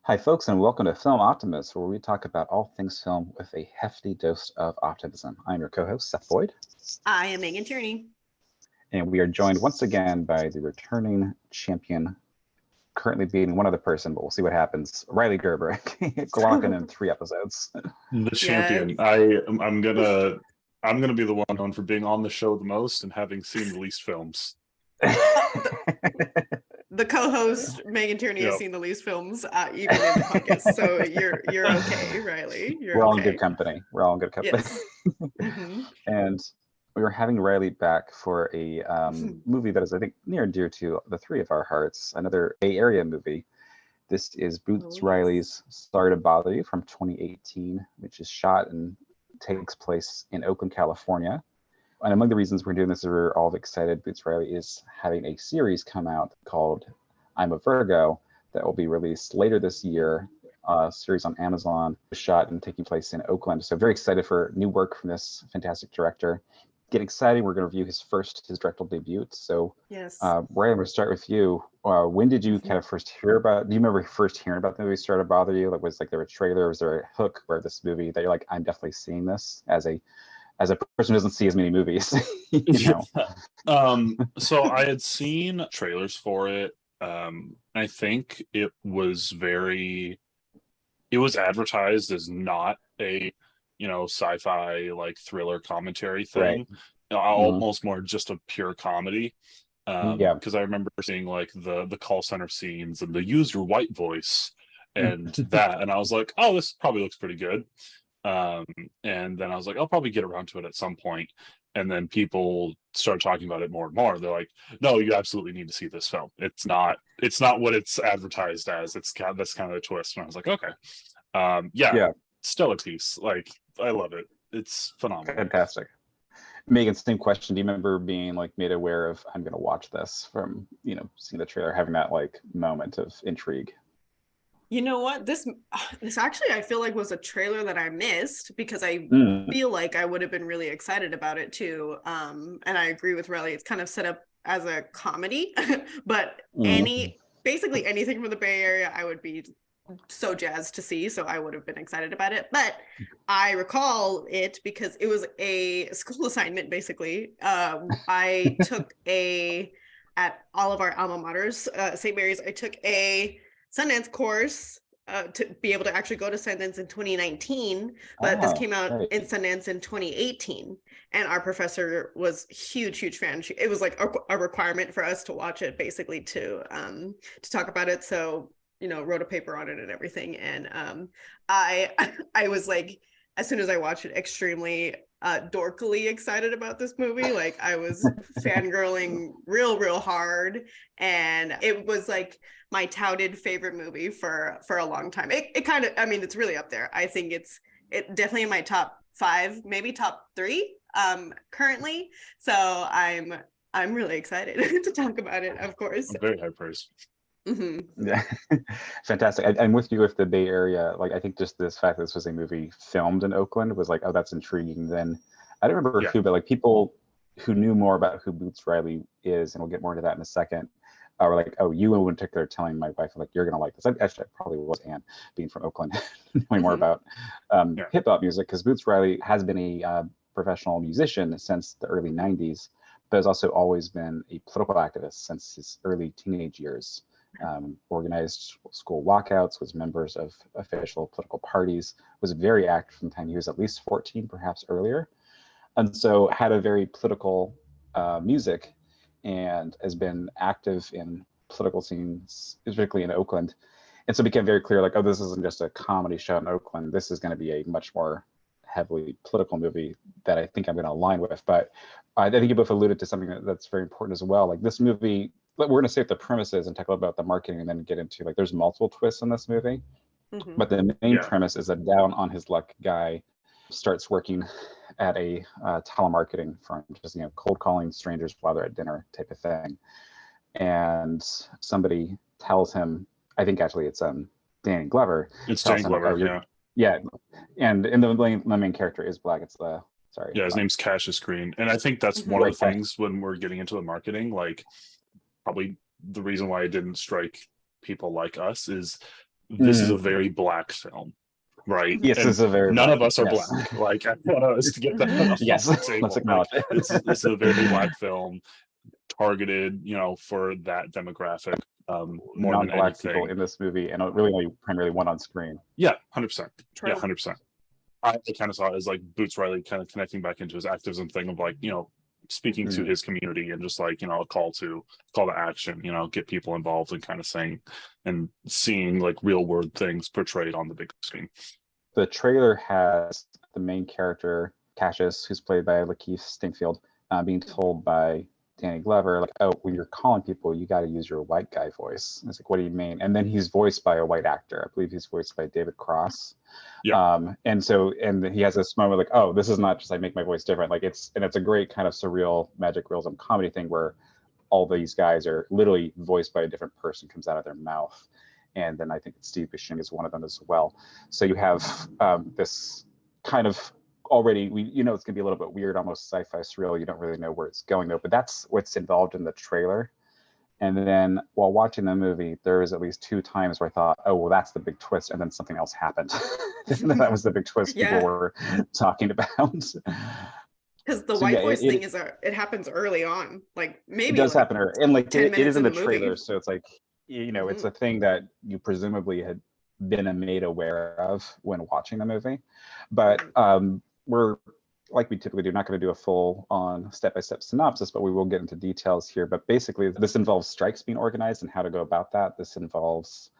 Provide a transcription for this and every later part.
Hi, folks, and welcome to Film Optimist, where we talk about all things film with a hefty dose of optimism. I'm your co-host, Seth Boyd. I am Megan Tierney. And we are joined once again by the returning champion, currently beating one other person, but we'll see what happens. Riley Gerberick, clocking in 3 episodes. The champion. I'm gonna be the one known for being on the show the most and having seen the least films. The co-host Megan Tierney has seen the least films, even in the podcast. So you're okay, Riley. We're all in good company. Yes. Mm-hmm. And we were having Riley back for a movie that is, I think, near and dear to the three of our hearts. Another Bay Area movie. This is Boots Riley's Sorry to Bother You from 2018, which is shot and takes place in Oakland, California. And among the reasons we're doing this is we're all excited. Boots Riley is having a series come out called I'm a Virgo that will be released later this year. A series on Amazon, shot and taking place in Oakland. So very excited for new work from this fantastic director. Get excited. We're going to review his directorial debut. So, yes. Riley, I'm going to start with you. When did you kind of first hear about? Do you remember first hearing about the movie Sorry to Bother You? Like, was there a trailer? Was there a hook where this movie that you're like, I'm definitely seeing this as a person who doesn't see as many movies? So I had seen trailers for it. I think it was advertised as not a sci-fi like thriller commentary thing, right. Almost more just a pure comedy. Because I remember seeing like the call center scenes and the use your white voice and that, and I was like, oh, this probably looks pretty good. And then I was like, I'll probably get around to it at some point. And then people start talking about it more and more. They're like, no, you absolutely need to see this film. It's not what it's advertised as. That's kind of the twist. And I was like, okay. Stellar piece. Like, I love it. It's phenomenal. Fantastic. Megan, same question. Do you remember being like made aware of I'm gonna watch this from, seeing the trailer, having that like moment of intrigue? You know what? This actually, I feel like was a trailer that I missed because I feel like I would have been really excited about it too. And I agree with Riley. It's kind of set up as a comedy, but basically anything from the Bay Area, I would be so jazzed to see. So I would have been excited about it. But I recall it because it was a school assignment, basically. I took at all of our alma maters, St. Mary's, I took a Sundance course to be able to actually go to Sundance in 2019, but this came out in Sundance in 2018, and our professor was huge fan. It was like a requirement for us to watch it, basically to talk about it. So wrote a paper on it and everything, and I was like, as soon as I watched it, extremely dorkily excited about this movie. Like, I was fangirling real hard, and it was like my touted favorite movie for a long time. It kind of, I mean, it's really up there. I think it's definitely in my top 5, maybe top 3 currently. So I'm really excited to talk about it, of course. I'm very high praise. Mm-hmm. Yeah, fantastic. I'm with you with the Bay Area. Like, I think just this fact that this was a movie filmed in Oakland was like, oh, that's intriguing. Then I don't remember who, but like people who knew more about who Boots Riley is, and we'll get more into that in a second, were like, oh, you in particular telling my wife, like, you're gonna like this. Actually, I probably was Anne, being from Oakland, knowing more about hip hop music, because Boots Riley has been a professional musician since the early '90s, but has also always been a political activist since his early teenage years. Organized school walkouts, was members of official political parties, was very active from the time he was at least 14, perhaps earlier, and so had a very political music, and has been active in political scenes, particularly in Oakland. And so it became very clear, like, oh, this isn't just a comedy show in Oakland. This is going to be a much more heavily political movie that I think I'm going to align with. But I think you both alluded to something that's very important as well. Like, this movie, we're going to say what the premise is and talk about the marketing, and then get into, like, there's multiple twists in this movie. But the main premise is a down on his luck guy starts working at a telemarketing firm, just cold calling strangers while they're at dinner type of thing. And somebody tells him, I think actually it's Danny Glover. It's Danny Glover, yeah. And the main character is black. It's his name's Cassius Green, and I think that's one of the things when we're getting into the marketing, like, probably the reason why it didn't strike people like us is this is a very black film, right? Yes, and this is a very none black, of us are yes. black. Like, I want us to get that on the yes, table. let's acknowledge like, it. this is a very black film, targeted, for that demographic, more than Non-black anything. people in this movie, and really only primarily one on screen. Yeah, 100%. True. Yeah, 100%. I kind of saw it as like Boots Riley kind of connecting back into his activism thing of like, speaking to his community and just like, a call to action, get people involved and kind of saying and seeing like real world things portrayed on the big screen. The trailer has the main character, Cassius, who's played by Lakeith Stanfield, being told by Danny Glover, like, oh, when you're calling people, you got to use your white guy voice. And it's like, what do you mean? And then he's voiced by a white actor. I believe he's voiced by David Cross. Yeah. And he has this moment like, oh, this is not just I make my voice different. Like it's a great kind of surreal magic realism comedy thing where all these guys are literally voiced by a different person comes out of their mouth. And then I think Steve Buscemi is one of them as well. So you have this kind of already, it's gonna be a little bit weird, almost sci-fi surreal. You don't really know where it's going though, but that's what's involved in the trailer. And then while watching the movie, there was at least 2 times where I thought, oh, well, that's the big twist. And then something else happened. That was the big twist people were talking about. Because the white voice thing it happens early on. Like maybe it does happen early. And like it is in the trailer. Movie. So it's like, it's a thing that you presumably had been made aware of when watching the movie. But we're, like we typically do, not going to do a full on step-by-step synopsis, but we will get into details here. But basically, this involves strikes being organized and how to go about that. This involves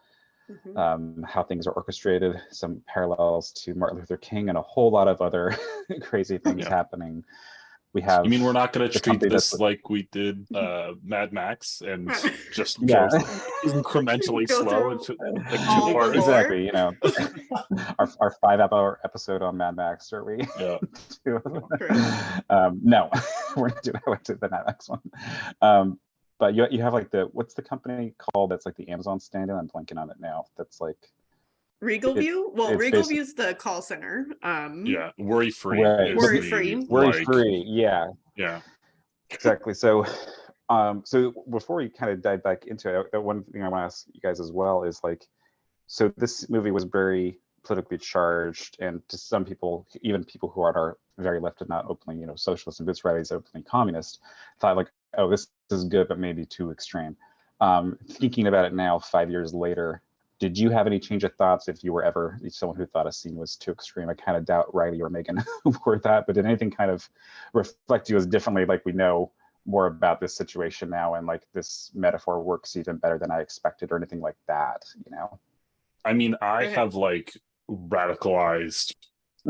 how things are orchestrated, some parallels to Martin Luther King, and a whole lot of other crazy things happening. We have. You mean we're not going to treat this like we did Mad Max and just go incrementally slow into 2 parts? Exactly. Our 5-hour episode on Mad Max, are we? Yeah. No, we're not doing the Mad Max one. But you have like what's the company called that's like the Amazon stand-in? I'm blanking on it now. That's like Regal View. Well, Regal View's the call center. Yeah, worry free. Right. Worry free. Worry free. Yeah. Yeah. Exactly. So, so before we kind of dive back into it, one thing I want to ask you guys as well is like, so this movie was very politically charged, and to some people, even people who are very left and not openly, socialist, and Boots Riley's openly communist, thought like, oh, this is good, but maybe too extreme. Thinking about it now, 5 years later, did you have any change of thoughts if you were ever someone who thought a scene was too extreme? I kind of doubt Riley or Megan were that, but did anything kind of reflect you as differently, like we know more about this situation now and like this metaphor works even better than I expected or anything like that, I mean, I have like radicalized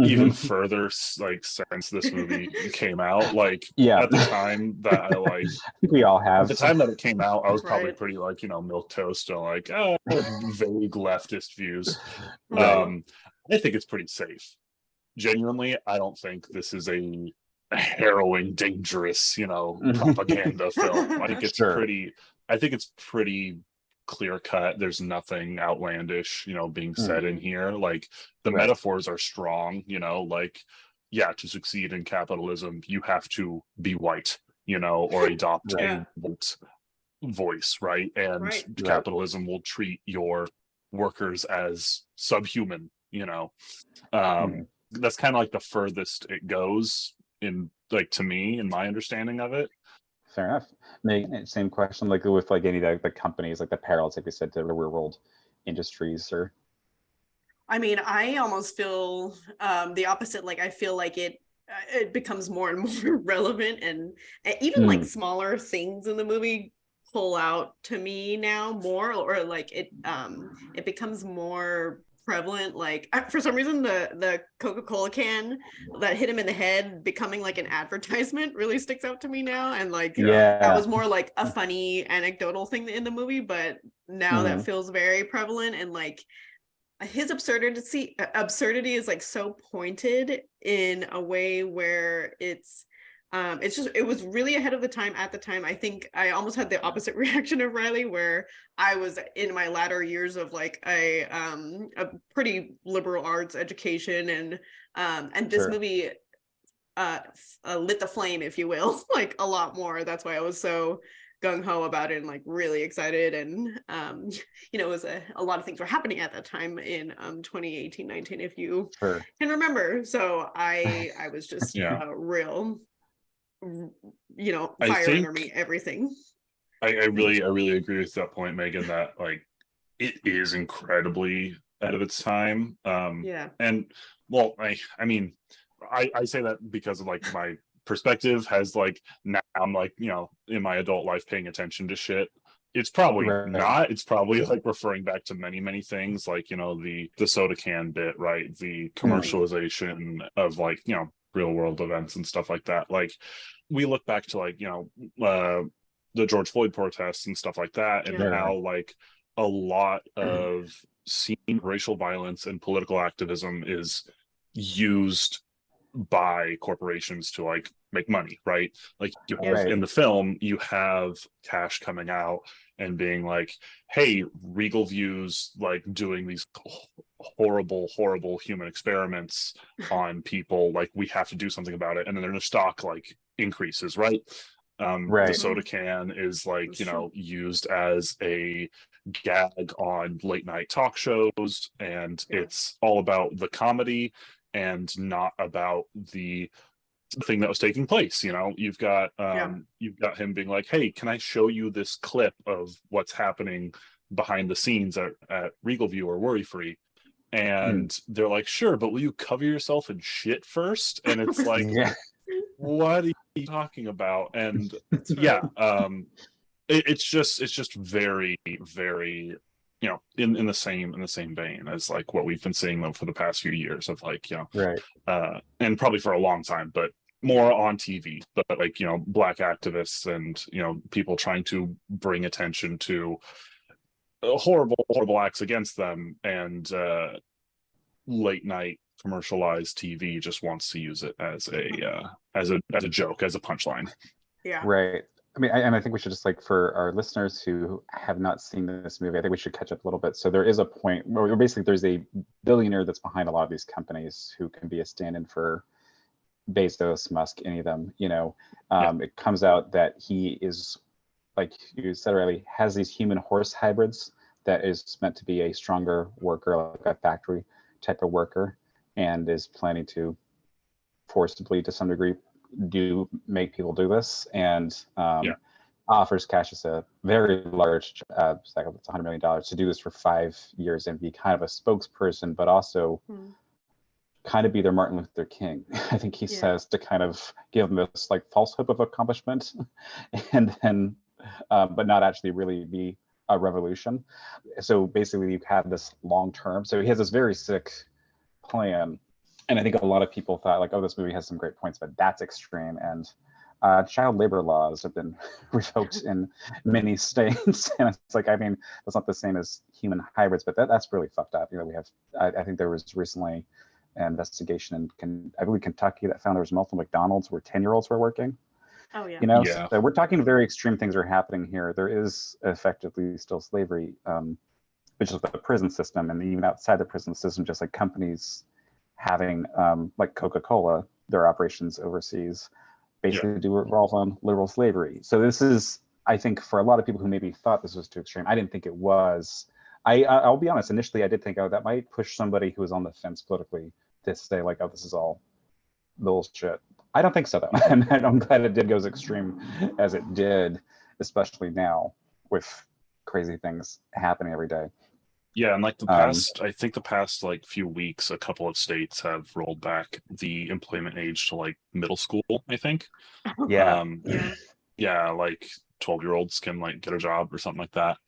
even further like since this movie came out. Like at the time that I like I think we all have. At the time that it came out, I was probably pretty like, milquetoast and like vague leftist views. I think it's pretty safe. Genuinely, I don't think this is a harrowing, dangerous, propaganda film. I think it's pretty clear cut. There's nothing outlandish, being said in here. Like the metaphors are strong, like, to succeed in capitalism, you have to be white, or adopt a white voice, right? And capitalism will treat your workers as subhuman, That's kind of like the furthest it goes in, like, to me, in my understanding of it. Fair enough. Megan, same question, like with like any of the companies, like the parallels, like we said, to the real world industries, or. I mean, I almost feel the opposite. Like I feel like it becomes more and more relevant, and even like smaller things in the movie pull out to me now more, or like it becomes more prevalent. Like for some reason the Coca-Cola can that hit him in the head becoming like an advertisement really sticks out to me now, and like that was more like a funny anecdotal thing in the movie, but now that feels very prevalent, and like his absurdity is like so pointed in a way where it was really ahead of the time at the time. I think I almost had the opposite reaction of Riley, where I was in my latter years of like a pretty liberal arts education, and this movie lit the flame, if you will, like a lot more. That's why I was so gung-ho about it and like really excited, and you know, it was a lot of things were happening at that time in 2018-19, if you can remember. So I was just real, you know, fire under me, everything. I really agree with that point, Megan, that like it is incredibly ahead of its time. And well, I mean, I say that because of like my perspective has like, now I'm like, you know, in my adult life paying attention to shit. It's probably not. It's probably like referring back to many things, like, you know, the soda can bit, right? The commercialization of like, you know, real world events and stuff like that. Like we look back to like, you know, the George Floyd protests and stuff like that, and how like a lot of seen racial violence and political activism is used by corporations to like make money, right? Like you have in the film, you have Cash coming out and being like, hey, Regal View's like doing these horrible human experiments on people, like we have to do something about it. And then their stock like increases, right? The soda can is like, you know, used as a gag on late night talk shows, and it's all about the comedy and not about the thing that was taking place. You know, you've got him being like, hey, can I show you this clip of what's happening behind the scenes at Regal View or Worry Free? And they're like, sure, but will you cover yourself in shit first? And it's like, what are you talking about? And it's just very, you know, in the same vein as like what we've been seeing though for the past few years of like, you know, and probably for a long time, but more on TV, but like, you know, black activists and, you know, people trying to bring attention to horrible acts against them, and late night commercialized TV just wants to use it as a joke, as a punchline. I mean, and I think we should just, like, for our listeners who have not seen this movie, I think we should catch up a little bit. So there is a point where basically there's a billionaire that's behind a lot of these companies who can be a stand-in for Bezos, Musk, any of them, you know. It comes out that he is, like you said, Riley, has these human horse hybrids that is meant to be a stronger worker, like a factory type of worker, and is planning to forcibly, to some degree, make people do this, and offers Cassius a very large it's like $100 million to do this for 5 years and be kind of a spokesperson, but also kind of be their Martin Luther King. I think he says, to kind of give them this like false hope of accomplishment, and then but not actually really be a revolution. So basically you have this long term, so he has this very sick plan. And I think a lot of people thought like, oh, this movie has some great points, but that's extreme. And child labor laws have been revoked in many states. And it's like, I mean, that's not the same as human hybrids, but that's really fucked up. You know, we have, I think there was recently an investigation in, I believe, Kentucky that found there was multiple McDonald's where 10-year-olds were working. Oh, yeah. You know, so we're talking very extreme things are happening here. There is effectively still slavery, which is the prison system. And even outside the prison system, just like companies having like Coca-Cola, their operations overseas basically do revolve on liberal slavery. So this is, I think, for a lot of people who maybe thought this was too extreme, I didn't think it was. I'll be honest, initially I did think, oh, that might push somebody who was on the fence politically to say like, oh, this is all bullshit. I don't think so though. And I'm glad it did go as extreme as it did, especially now with crazy things happening every day. Yeah, and like I think the past like few weeks, a couple of states have rolled back the employment age to like middle school, I think. Yeah. Like 12-year-olds can like get a job or something like that.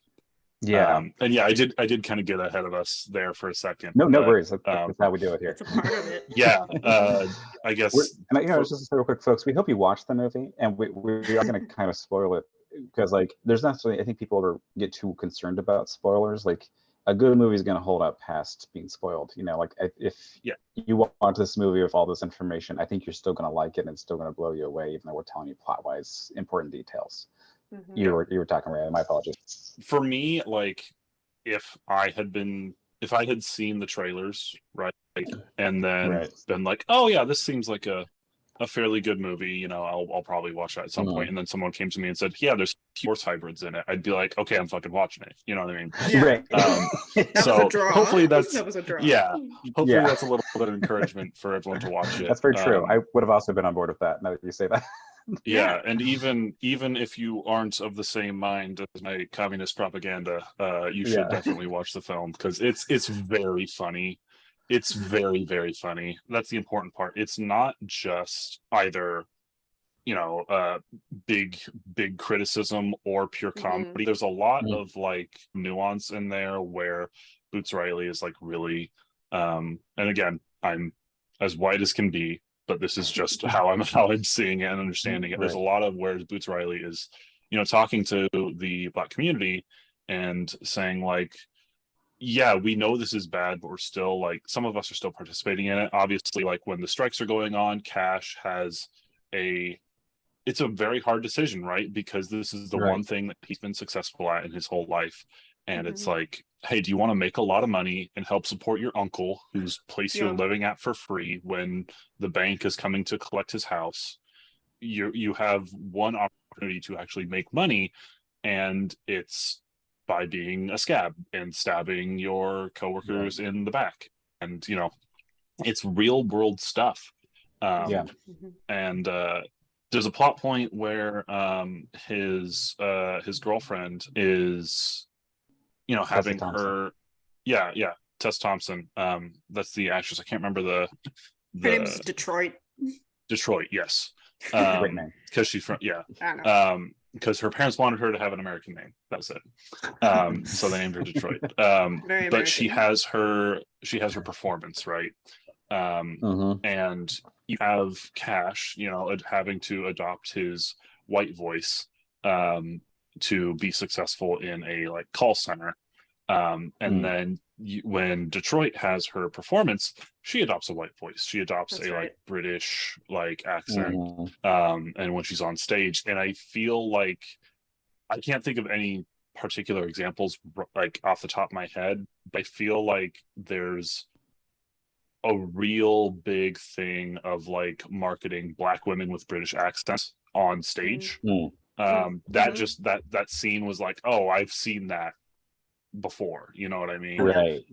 Yeah. And yeah, I did kind of get ahead of us there for a second. No worries. That's how we do it here. It's a part of it. Yeah. I guess. And you know, just to say real quick, folks, we hope you watch the movie, and we are going to kind of spoil it because like there's not necessarily, I think people get too concerned about spoilers. Like a good movie is going to hold up past being spoiled. You know, like if you watch this movie with all this information, I think you're still going to like it, and it's still going to blow you away, even though we're telling you plot-wise important details. Mm-hmm. You were talking, Ray. My apologies. For me, like if I had seen the trailers, right, and then been like, oh yeah, this seems like a a fairly good movie. You know, I'll probably watch that at some point. And then someone came to me and said, "Yeah, there's horse hybrids in it." I'd be like, "Okay, I'm fucking watching it." You know what I mean? Yeah. Right. That so was a draw. hopefully That was a draw. yeah. Hopefully that's a little bit of encouragement for everyone to watch it. That's very true. I would have also been on board with that. Now that you say that. Yeah, and even if you aren't of the same mind as my communist propaganda, you should definitely watch the film, because it's very funny. It's very, very funny. That's the important part. It's not just either, you know, big criticism or pure comedy. There's a lot of like nuance in there where Boots Riley is like really, and again, I'm as white as can be, but this is just how I'm seeing it and understanding it. There's a lot of where Boots Riley is, you know, talking to the Black community and saying like, yeah, we know this is bad, but we're still like, some of us are still participating in it. Obviously, like when the strikes are going on, Cash has it's a very hard decision, right? Because this is the one thing that he's been successful at in his whole life. And it's like, hey, do you want to make a lot of money and help support your uncle whose place you're living at for free when the bank is coming to collect his house? You have one opportunity to actually make money, and it's by being a scab and stabbing your coworkers in the back. And, you know, it's real world stuff. And there's a plot point where his girlfriend is, you know, having her Tessa Thompson, that's the actress. I can't remember the her name's Detroit, yes. Great name. Because she's from because her parents wanted her to have an American name. That's it. So they named her Detroit. But she has her performance, right? And you have Cash, you know, having to adopt his white voice to be successful in a like call center. And then when Detroit has her performance, she adopts a white voice. She adopts like British like accent. And when she's on stage, and I feel like I can't think of any particular examples like off the top of my head, but I feel like there's a real big thing of like marketing Black women with British accents on stage. That scene was like, oh, I've seen that before, you know what I mean? Right.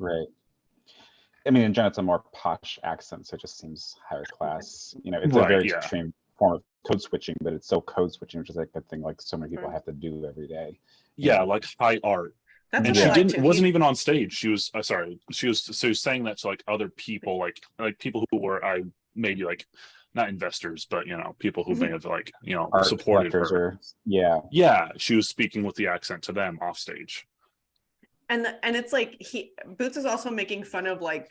I mean, in general, it's a more posh accent, so it just seems higher class. You know, it's a very extreme form of code switching, but it's so code switching, which is like a thing like so many people have to do every day. Yeah, like high art. That's and she wasn't even on stage. She was she was saying that to like other people, like people who were maybe like not investors, but you know, people who may have like, you know, art supported her. She was speaking with the accent to them off stage. And it's like Boots is also making fun of like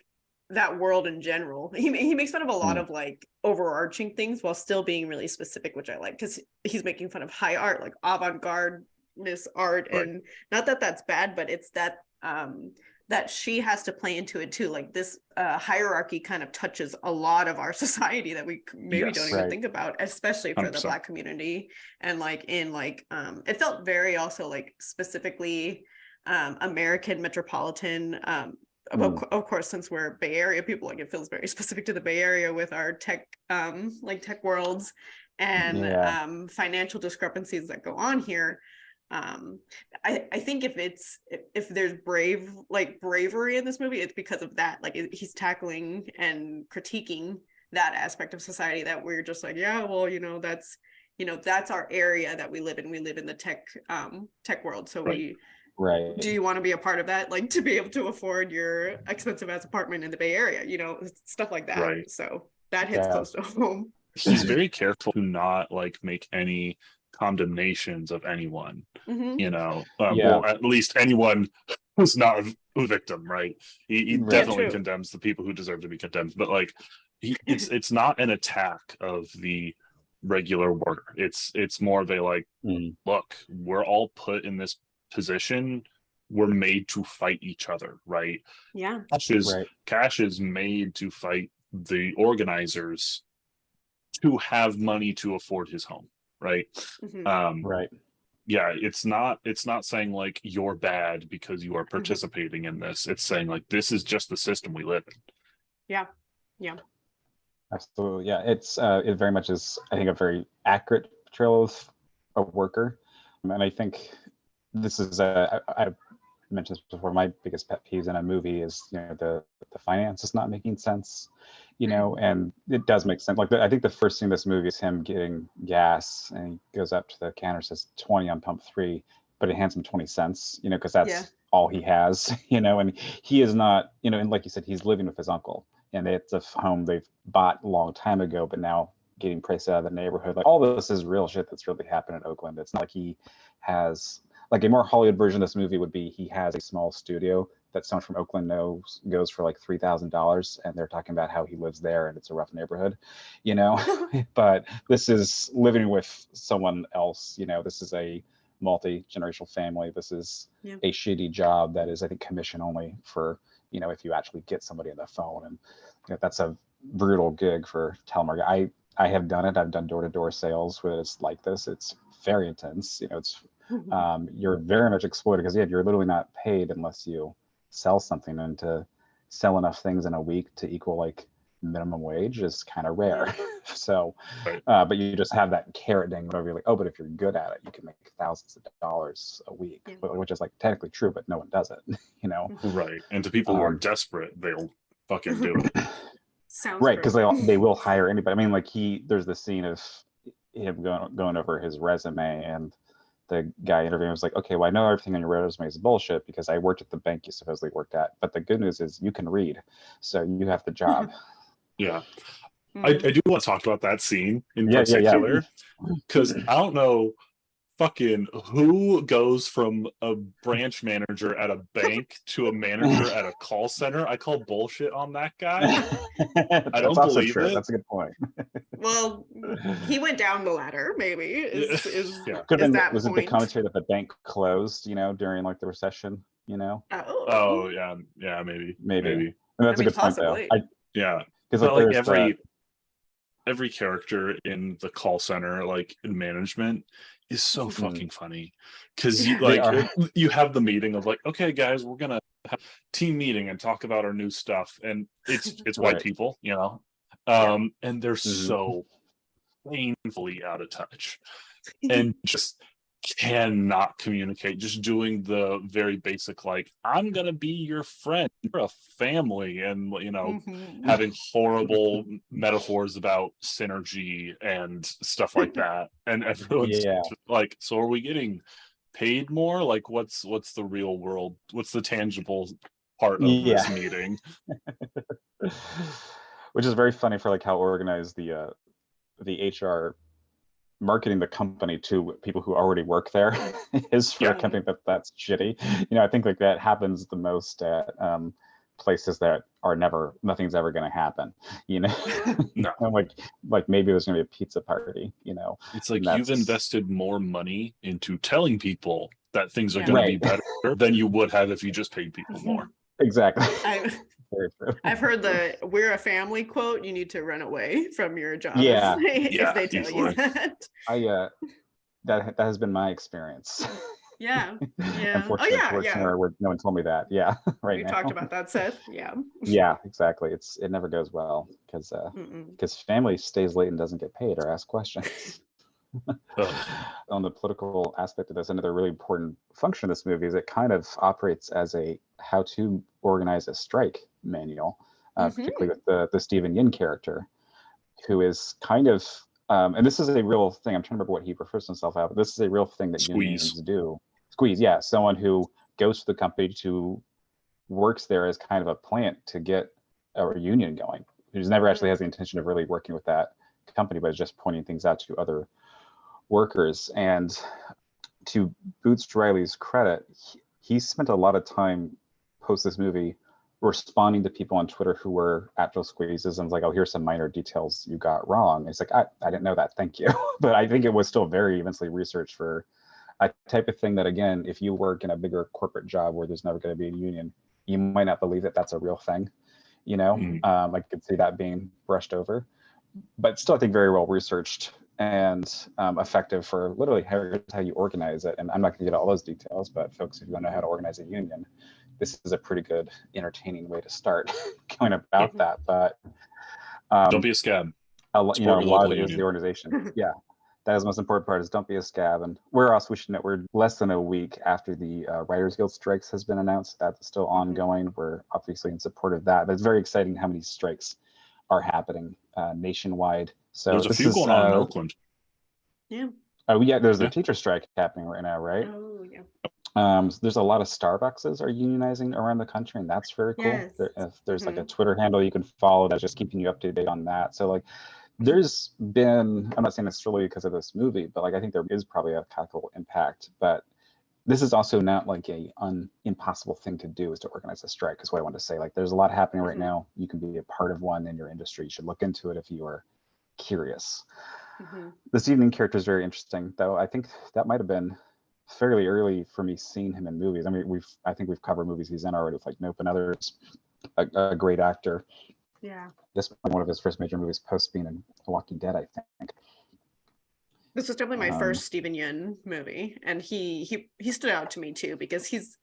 that world in general. He makes fun of a lot of like overarching things while still being really specific, which I like, because he's making fun of high art, like avant-garde art, and not that that's bad, but it's that that she has to play into it too. Like this hierarchy kind of touches a lot of our society that we maybe don't even think about, especially for 100%. The Black community. And like in like it felt very also like specifically American metropolitan, of course, since we're Bay Area people, like it feels very specific to the Bay Area with our tech like tech worlds and financial discrepancies that go on here. I think if there's bravery in this movie, it's because of that. Like he's tackling and critiquing that aspect of society that we're just like, yeah, well, you know, that's our area that we live in. We live in the tech world, so do you want to be a part of that, like to be able to afford your expensive ass apartment in the Bay Area, you know, stuff like that. So that hits close to home. He's very careful to not like make any condemnations of anyone, you know, well, at least anyone who's not a victim, right? He definitely condemns the people who deserve to be condemned, but like it's not an attack of the regular worker. It's more of a like, look, we're all put in this position, we're made to fight each other, right? Cash is made to fight the organizers to have money to afford his home, right? It's not saying like you're bad because you are participating in this. It's saying like this is just the system we live in. Absolutely, yeah. It very much is, I think, a very accurate portrayal of a worker, and I think this is I mentioned this before. My biggest pet peeves in a movie is the finances not making sense, and it does make sense. Like I think the first scene in this movie is him getting gas, and he goes up to the counter, says 20 on pump 3, but it hands him 20 cents, because that's all he has, and he is not, and like you said, he's living with his uncle, and it's a home they've bought a long time ago, but now getting priced out of the neighborhood. Like all this is real shit that's really happened in Oakland. It's not like he has, like a more Hollywood version of this movie would be he has a small studio that someone from Oakland knows goes for like $3,000, and they're talking about how he lives there and it's a rough neighborhood, but this is living with someone else. This is a multi-generational family. This is a shitty job that is, I think, commission only for, if you actually get somebody on the phone, and that's a brutal gig for telemarketing. I have done it. I've done door-to-door sales where it's like this. It's very intense. It's you're very much exploited because you're literally not paid unless you sell something, and to sell enough things in a week to equal like minimum wage is kind of rare. So, but you just have that carrot ding whenever you're like, oh, but if you're good at it, you can make thousands of dollars a week, which is like technically true, but no one does it, Right. And to people who are desperate, they'll fucking do it. Sounds right, because they will hire anybody. I mean, like there's the scene of him going over his resume, and the guy interviewing was like, okay, well, I know everything on your resume is bullshit because I worked at the bank you supposedly worked at, but the good news is you can read, so you have the job. Yeah. I do want to talk about that scene in particular, because I don't know fucking who goes from a branch manager at a bank to a manager at a call center. I call bullshit on that guy. I don't believe true. it. That's a good point. Well, he went down the ladder, maybe. Was it the commentary that the bank closed, during like the recession, Oh yeah, maybe. And that's a good possibly. point, though. Because like every character in the call center, like in management, is so fucking funny, because you have the meeting of like, okay guys, we're gonna have a team meeting and talk about our new stuff, and it's white people, and they're so painfully out of touch and just cannot communicate, just doing the very basic, like, I'm gonna be your friend, you're a family, and having horrible metaphors about synergy and stuff like that, and everyone's like, so are we getting paid more? Like, what's the real world, what's the tangible part of this meeting? Which is very funny for like how organized the HR marketing the company to people who already work there is for a company that's shitty. I think like that happens the most at places that are nothing's ever going to happen. No. like maybe there's going to be a pizza party. It's like you've invested more money into telling people that things are going to be better than you would have if you just paid people more. Exactly. I've heard "we're a family" quote. You need to run away from your job if they tell you that. That has been my experience. Yeah. Unfortunately, no one told me that. Right. We talked about that, Seth. Yeah, exactly. It never goes well because family stays late and doesn't get paid or ask questions. On the political aspect of this, another really important function of this movie is it kind of operates as a how to organize a strike manual, particularly with the Stephen Yin character, who is kind of, and this is a real thing. I'm trying to remember what he refers to himself out, but this is a real thing that unions do. Squeeze, someone who goes to the company to works there as kind of a plant to get a union going, who's never actually has the intention of really working with that company, but is just pointing things out to other workers. And to Boots Riley's credit, he spent a lot of time post this movie responding to people on Twitter who were actual squeezes and was like, oh, here's some minor details you got wrong. And it's like, I didn't know that, thank you. But I think it was still very immensely researched for a type of thing that, again, if you work in a bigger corporate job where there's never going to be a union, you might not believe that that's a real thing. I could see that being brushed over, but still I think very well researched and effective for literally how you organize it. And I'm not going to get all those details, but folks, if you want to know how to organize a union, this is a pretty good, entertaining way to start going about that. But Don't be a scab. A lot of it is the organization. Yeah. That is the most important part, is don't be a scab. And we should know, we're less than a week after the Writers Guild strikes has been announced. That's still ongoing. We're obviously in support of that. But it's very exciting how many strikes are happening nationwide. So there's a few going on in Oakland. Yeah. Oh, yeah, there's a teacher strike happening right now, right? Oh, yeah. So there's a lot of Starbuckses are unionizing around the country, and that's very cool. Yes. If there's like a Twitter handle you can follow that's just keeping you up to date on that. So like, there's been, I'm not saying necessarily because of this movie, but like I think there is probably a calculable impact. But this is also not like a impossible thing to do, is to organize a strike, is what I want to say. Like there's a lot happening right now. You can be a part of one in your industry. You should look into it if you are curious. This evening character is very interesting, though. I think that might have been fairly early for me seeing him in movies. I mean, I think we've covered movies he's in already with like Nope and others. A great actor. Yeah. This was one of his first major movies post being in Walking Dead, I think. This was definitely my first Steven Yeun movie, and he stood out to me too, because he's,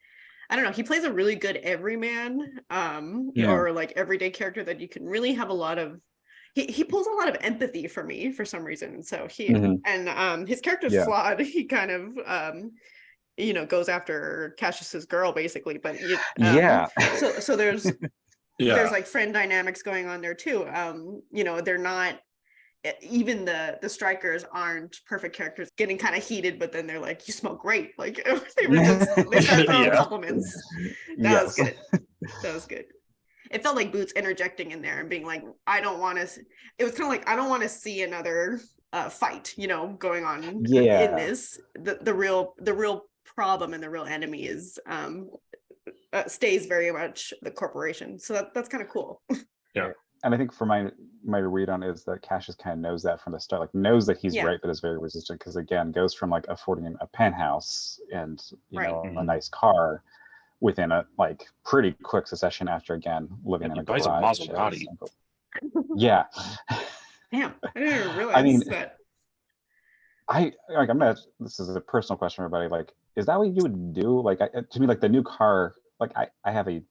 I don't know, he plays a really good everyman, or like everyday character that you can really have a lot of. He pulls a lot of empathy for me for some reason. So and his character's flawed. He kind of goes after Cassius's girl basically, but so there's there's like friend dynamics going on there too. They're not, even the strikers aren't perfect characters, getting kind of heated, but then they're like, you smell great. Like they start throwing compliments. That was good. That was good. It felt like Boots interjecting in there and being like, I don't want to, it was kind of like, I don't want to see another fight, going on in this. The real problem and the real enemy is stays very much the corporation. So that's kind of cool. Yeah. And I think for my read on it is that Cassius kind of knows that from the start, like knows that he's right, but is very resistant, because again, goes from like affording a penthouse and a nice car within a like pretty quick succession after again living in a garage. Buys a Maserati. Yeah. Damn, I didn't even realize that. This is a personal question for everybody. Like, is that what you would do? Like, to me, like the new car, like I have a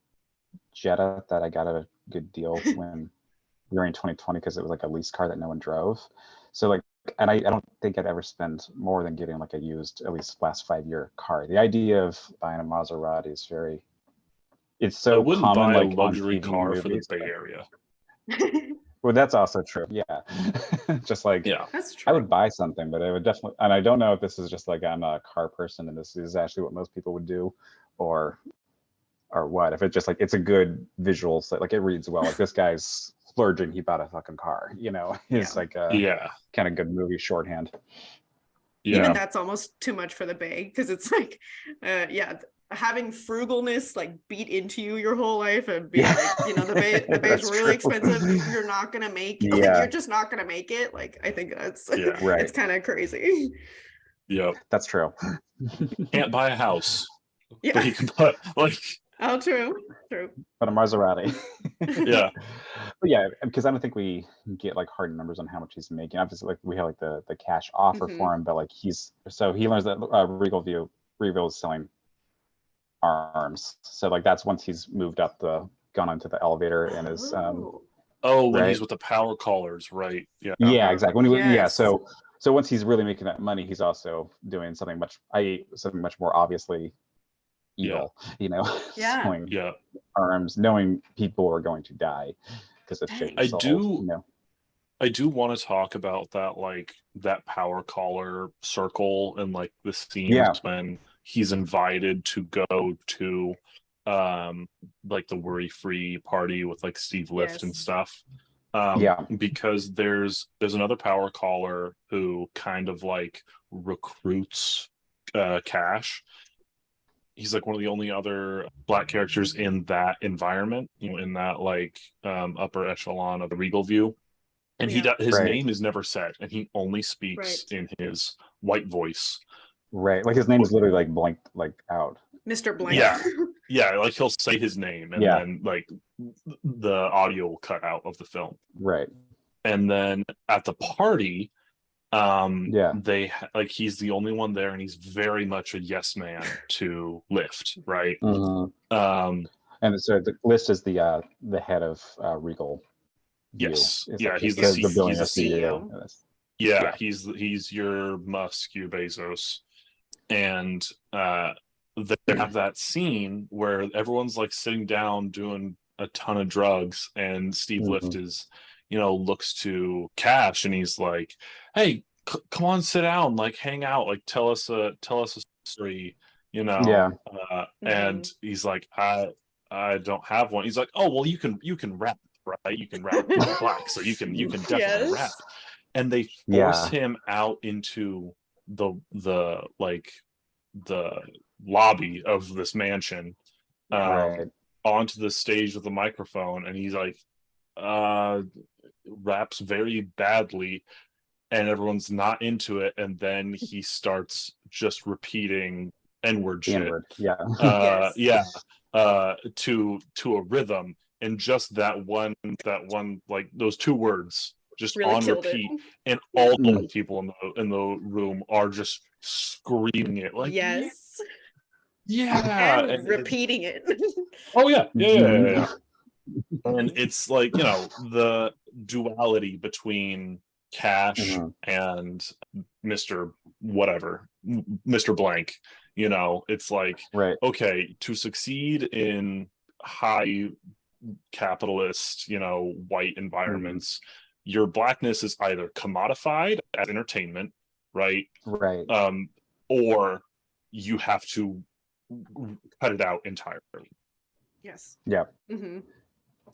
Jetta that I got at a good deal when we were in 2020, because it was like a lease car that no one drove. So like, and I don't think I'd ever spend more than getting like a used, at least last 5-year car. The idea of buying a Maserati is it's so common, like a luxury car for the Bay Area. Well, that's also true. Yeah. Just like, that's true. I would buy something, but I would definitely, and I don't know if this is just like, I'm a car person and this is actually what most people would do, or what, if it's just like, it's a good visual, so like it reads well, like this guy's splurging, he bought a fucking car, it's like a kind of good movie shorthand. Even that's almost too much for the Bay, because it's like having frugalness like beat into you your whole life and be like, the Bay's really expensive, you're not gonna make it. Like, you're just not gonna make it. Like, I think that's it's kind of crazy. Yeah, that's true. Can't buy a house, but you can buy like. Oh, true. But a Maserati. Yeah. But yeah, because I don't think we get like hard numbers on how much he's making. Obviously, like we have like the cash offer for him, but like he learns that Regal is selling arms. So like that's once he's moved up gone into the elevator and is when he's with the power callers, right? Yeah. Yeah, exactly. So once he's really making that money, he's also doing something much more obviously evil, selling arms, knowing people are going to die because of shit. I do want to talk about that, like that power caller circle and like the scenes when he's invited to go to like the worry-free party with like Steve Lift and stuff. Because there's another power caller who kind of like recruits Cash. He's like one of the only other Black characters in that environment, in that like upper echelon of the Regal view. And his name is never said, and he only speaks in his white voice. Right, like his name is literally like blanked like out. Mr. Blank. Yeah, like he'll say his name, and then like the audio will cut out of the film. Right. And then at the party, they like he's the only one there, and he's very much a yes man to Lift, right? And so the Lift is the head of Regal Yes. Yeah, he's the CEO. Yeah, he's your Musk, your Bezos. And they have that scene where everyone's like sitting down doing a ton of drugs, and Steve Lift is, looks to Cash, and he's like, "Hey, come on, sit down, like hang out, like tell us a story, And he's like, I don't have one. He's like, "Oh well, you can rap, right? You can rap. You're black, so you can definitely rap." And they force him out into the lobby of this mansion, onto the stage with the microphone, and he's like, raps very badly, and everyone's not into it, and then he starts just repeating N-word shit. To a rhythm, and just that one like those two words just really on repeat it. And all the people in the room are just screaming it, like and repeating it. Yeah. And it's like, the duality between Cash and Mr. Whatever, Mr. Blank, it's like, okay, to succeed in high capitalist, white environments, your blackness is either commodified as entertainment, right, or you have to cut it out entirely.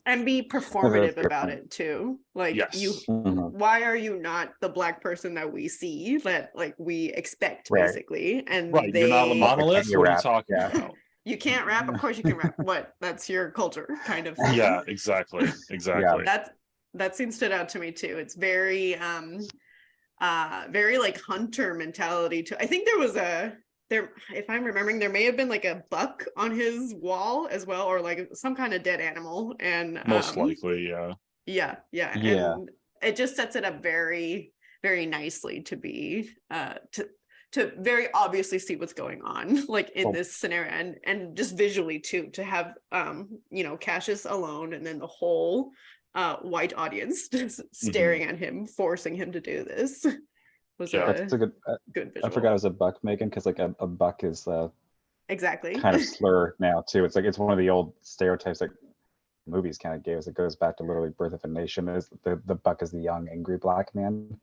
And be performative about it too. Like why are you not the black person that we see, that like we expect, basically? And you're not a monolith. What are you talking about? You can't rap. Of course you can rap. What? That's your culture, kind of thing. Yeah, exactly. That scene stood out to me too. It's very very like hunter mentality too. I think there was if I'm remembering, there may have been like a buck on his wall as well, or like some kind of dead animal, and most likely, and it just sets it up very, very nicely to be to very obviously see what's going on, like in this scenario, and just visually too, to have Cassius alone, and then the whole white audience just staring at him, forcing him to do this. That's a good visual. I forgot it was a buck, Megan, because like a buck is exactly kind of slur now too. It's like it's one of the old stereotypes that movies kind of gave us. It goes back to literally Birth of a Nation. Is the buck is the young angry black man,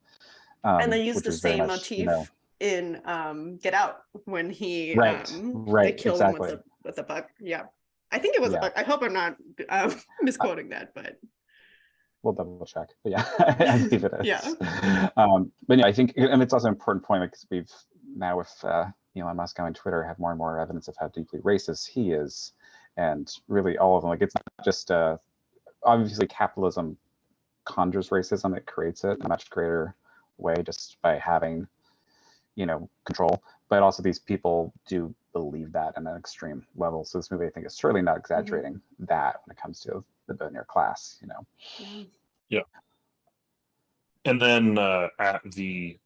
and they use the same motif in Get Out when he they kill him with a buck. I think it was a buck. I hope I'm not misquoting that, but we'll double check. But I believe it is. But I think, and it's also an important point, because we've now with Elon Musk on Twitter have more and more evidence of how deeply racist he is, and really all of them. Like, it's not just obviously capitalism conjures racism; it creates it in a much greater way just by having control. But also these people do believe that in an extreme level. So this movie, I think, is certainly not exaggerating that when it comes to the billionaire class. And then at the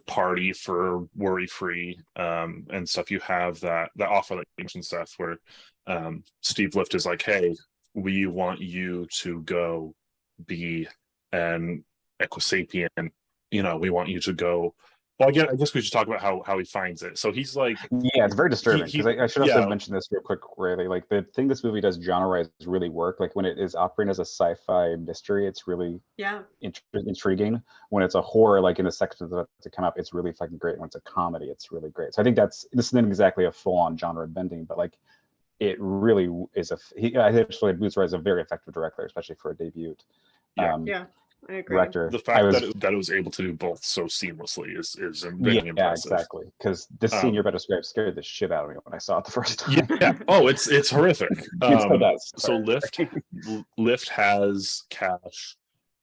party for Worry Free and stuff, you have that offer that you mentioned, Seth, where Steve Lift is like, "Hey, we want you to go be an Equisapien. We want you to go." Well, I guess we should talk about how he finds it. So he's like, it's very disturbing, because I should also mention this real quick, really. Like, the thing this movie does genre-wise really work. Like, when it is operating as a sci-fi mystery, it's really intriguing. When it's a horror, like in the section to come up, it's really fucking great. When it's a comedy, it's really great. So I think this isn't exactly a full-on genre bending, but like, it really is I actually Boots Riley is a very effective director, especially for a debut. I agree. Director. The fact that it was able to do both so seamlessly is very impressive. Yeah, exactly. Because the scene you're about to describe scared the shit out of me when I saw it the first time. Oh, it's horrific. So Lift has Cash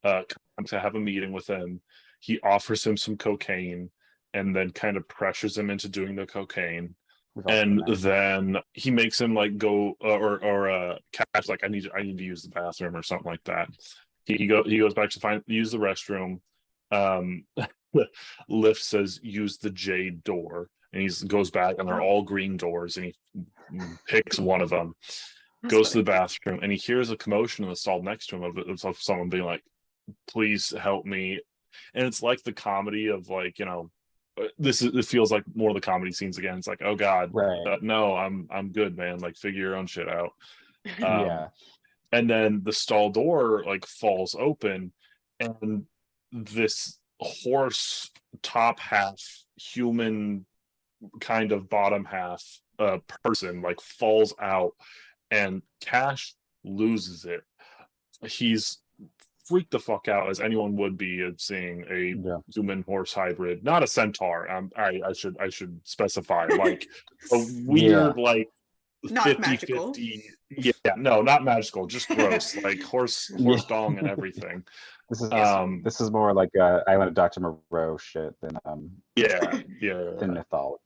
come to have a meeting with him. He offers him some cocaine, and then kind of pressures him into doing the cocaine. And then he makes him like go or Cash like, I need to use the bathroom or something like that. He goes back to use the restroom. Lift says, "Use the jade door," and he goes back, and they're all green doors, and he picks one of them. Goes to the bathroom, and he hears a commotion in the stall next to him of someone being like, please help me. And it's like the comedy of like, you know, it feels like more of the comedy scenes again. It's like, oh God, no, I'm good, man. Like, figure your own shit out. And then the stall door like falls open, and this horse top half human kind of bottom half person like falls out, and Cash loses it. He's freaked the fuck out, as anyone would be, of seeing a human horse hybrid, not a centaur. I should specify, like a weird like not 50, magical 50. No, not magical, just gross. Like horse dong and everything. This is more like Island of Dr. Moreau shit than than mythology.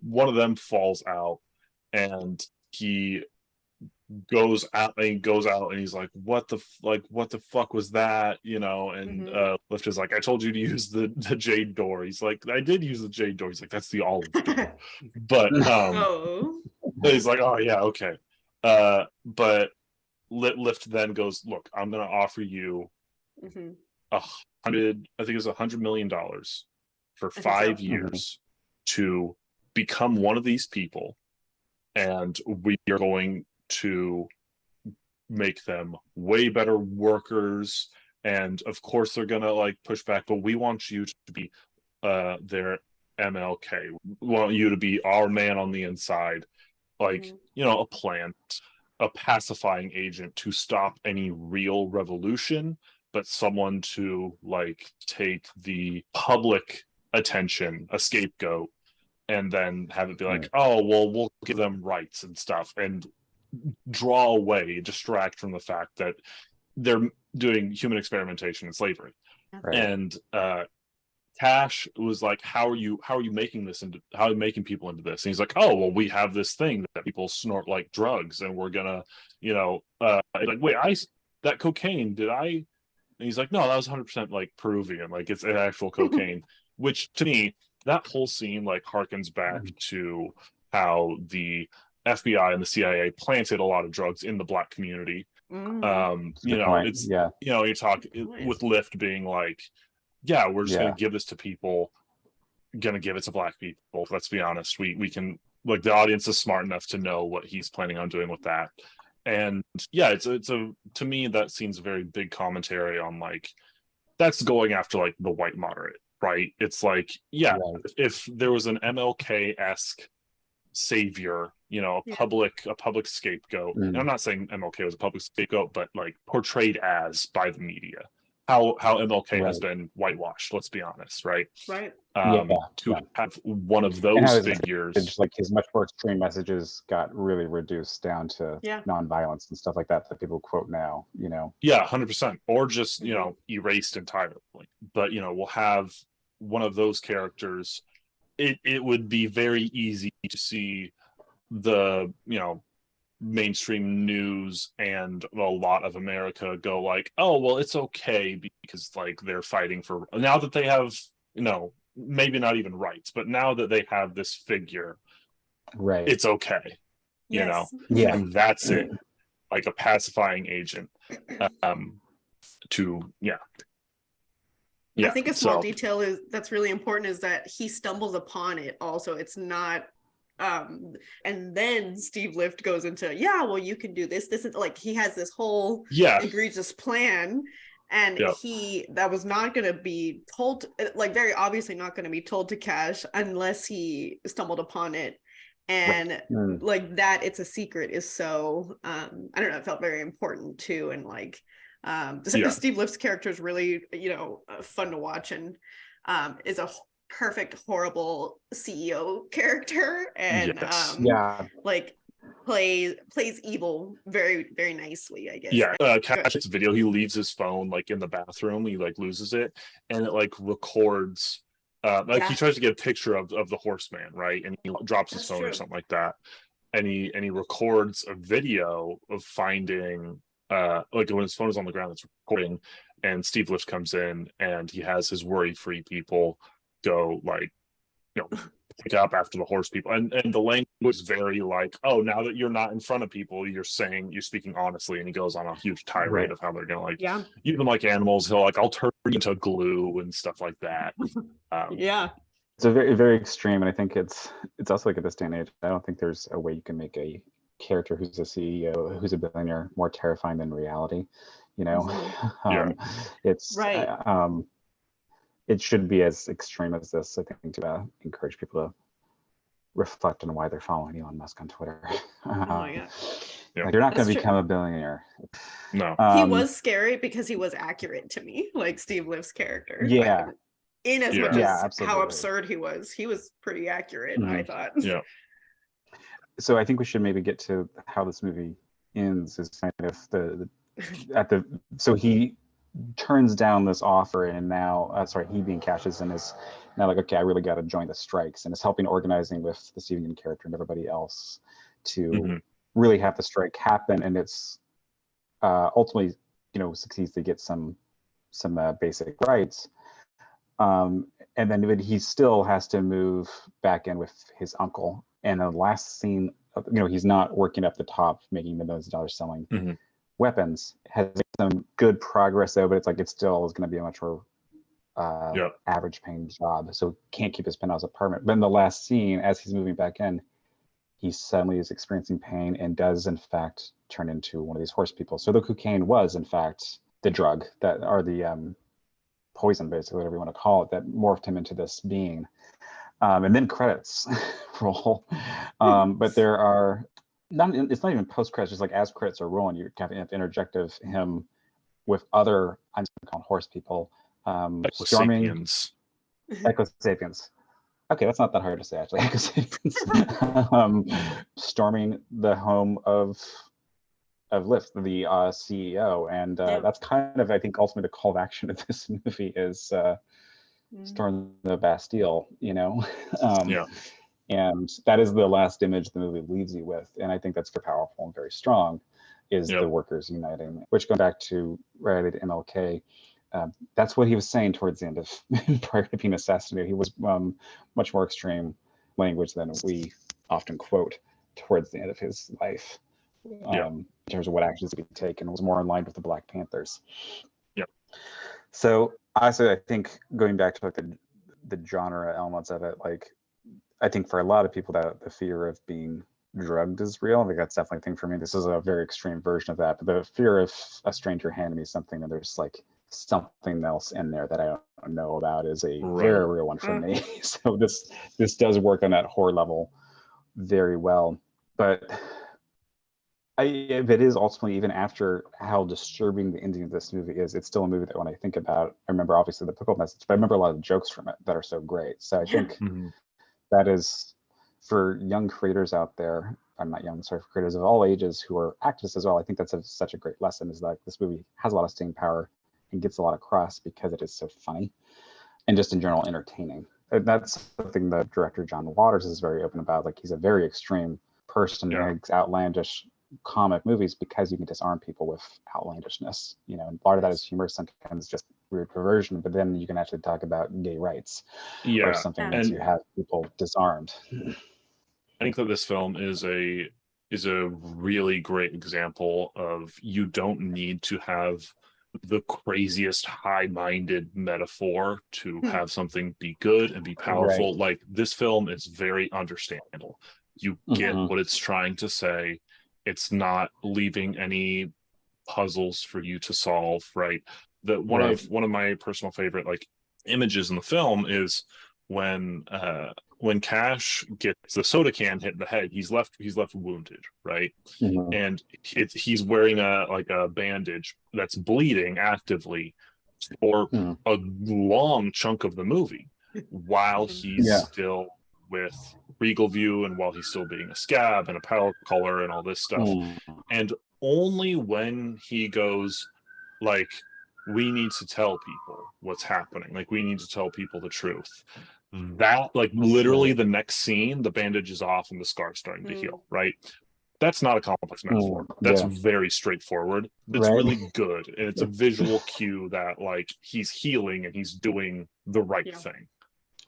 One of them falls out, and he goes out and he's like, what the fuck was that, you know? And Lift is like, I told you to use the jade door. He's like, I did use the jade door. He's like, that's the olive door. But he's like, oh yeah, okay. But Lift then goes, look, I'm gonna offer you I think it was $100 million for 5 years to become one of these people, and we are going to make them way better workers. And of course they're gonna like push back, but we want you to be their MLK. We want you to be our man on the inside, like you know, a plant, a pacifying agent to stop any real revolution, but someone to like take the public attention, a scapegoat, and then have it be like, oh well, we'll give them rights and stuff, and draw away, distract from the fact that they're doing human experimentation and slavery. And Cash was like, how are you making this into, how are you making people into this? And he's like, oh well, we have this thing that people snort like drugs, and we're gonna, you know, like, wait, that cocaine, did I? And he's like, no, that was 100% like Peruvian, like it's an actual cocaine. Which to me, that whole scene like harkens back to how the FBI and the CIA planted a lot of drugs in the Black community. You know, it's you know, you talk with Lift being like, yeah, we're just gonna give this to people, gonna give it to Black people. Let's be honest, we can, like, the audience is smart enough to know what he's planning on doing with that. And yeah, it's a, to me that seems a very big commentary on like, that's going after like the white moderate, right? It's like, if there was an MLK-esque savior, you know, a public scapegoat, and I'm not saying MLK was a public scapegoat, but like portrayed as by the media, how MLK has been whitewashed, let's be honest, right? To have one of those figures, like his much more extreme messages got really reduced down to nonviolence and stuff like that people quote now, you know. 100%, or just, you know, erased entirely. But you know, we'll have one of those characters. It would be very easy to see the, you know, mainstream news and a lot of America go like, oh well, it's okay because like they're fighting for, now that they have, you know, maybe not even rights, but now that they have this figure, it's okay, you know. And that's it, like a pacifying agent. I think a small detail that's really important is that he stumbles upon it also. It's not and then Steve Lift goes into, well, you can do this is like, he has this whole egregious plan, and that was not going to be told, like very obviously not going to be told to Cash unless he stumbled upon it. And like that, it's a secret, is so I don't know, it felt very important too. And like Steve Lift's character is really, you know, fun to watch, and is a perfect horrible CEO character, and like plays evil very, very nicely, I guess. Cash's video, he leaves his phone like in the bathroom, he like loses it, and it like records he tries to get a picture of the horseman, right, and he drops his phone or something like that, and he records a video of finding like when his phone is on the ground, it's recording, and Steve Lift comes in and he has his worry-free people go like, pick up after the horse people, and the language was very like, oh, now that you're not in front of people, you're speaking honestly, and he goes on a huge tirade of how they're gonna like even like animals, he'll like, I'll turn you into glue and stuff like that. It's a very, very extreme, and I think it's also like at this day and age, I don't think there's a way you can make a character who's a CEO, who's a billionaire, more terrifying than reality. It's it should be as extreme as this, I think, to encourage people to reflect on why they're following Elon Musk on Twitter. Like, you're not going to become a billionaire. No. He was scary because he was accurate to me, like Steve Lift's character. Yeah. In as much as absolutely. how absurd he was pretty accurate, I thought. Yeah. So I think we should maybe get to how this movie ends, is kind of so he turns down this offer, and now he being Cassius, and is now like, okay, I really got to join the strikes, and is helping organizing with the Stephen Yeun character and everybody else to really have the strike happen, and it's ultimately succeeds to get some basic rights, and then he still has to move back in with his uncle. And the last scene, he's not working up the top, making the millions of dollars selling weapons. Has some good progress though, but it's like it still is going to be a much more average paying job. So can't keep his penthouse apartment. But in the last scene, as he's moving back in, he suddenly is experiencing pain and does in fact turn into one of these horse people. So the cocaine was in fact the drug or the poison, basically, whatever you want to call it, that morphed him into this being. And then credits roll. But there are it's not even post credits, just like as credits are rolling, you kind of have to interject of him with other, I'm just going to call them horse people, storming Eco-Sapiens. Okay, that's not that hard to say, actually. Eco-Sapiens. Storming the home of Lyft, the CEO, and that's kind of, I think, ultimately the call of action of this movie is storm the Bastille, and that is the last image the movie leaves you with, and I think that's very powerful and very strong, is the workers uniting, which goes back to Riley to MLK. That's what he was saying towards the end of prior to being assassinated. He was much more extreme language than we often quote towards the end of his life. In terms of what actions to be taken, was more in line with the Black Panthers. So also, I think going back to like the genre elements of it, like I think for a lot of people that the fear of being drugged is real. I think that's definitely a thing for me. This is a very extreme version of that. But the fear of a stranger handing me something and there's like something else in there that I don't know about is a very real one for me. So this does work on that horror level very well. But if it is ultimately, even after how disturbing the ending of this movie is, it's still a movie that when I think about, I remember obviously the pickle message, but I remember a lot of jokes from it that are so great. So I think that is, for young creators out there, I'm not young, sorry, for creators of all ages who are activists as well, I think that's such a great lesson, is like this movie has a lot of staying power and gets a lot across because it is so funny and just in general entertaining. And that's something that director John Waters is very open about. Like, he's a very extreme person who makes outlandish comic movies because you can disarm people with outlandishness, and a lot of that is humor, sometimes just weird perversion, but then you can actually talk about gay rights or something to have people disarmed. I think that this film is a really great example of, you don't need to have the craziest high-minded metaphor to have something be good and be powerful. Like, this film is very understandable. You get what it's trying to say. It's not leaving any puzzles for you to solve, right? One of my personal favorite like images in the film is when Cash gets the soda can hit in the head. He's left wounded, right? And he's wearing a bandage that's bleeding actively for a long chunk of the movie, while he's still with Regal View, and while he's still being a scab and a power color and all this stuff. And only when he goes like, we need to tell people what's happening, like we need to tell people the truth, that like literally the next scene, the bandage is off and the scar's starting to heal, right? That's not a complex metaphor. That's very straightforward. It's really good, and it's a visual cue that like he's healing and he's doing the right thing.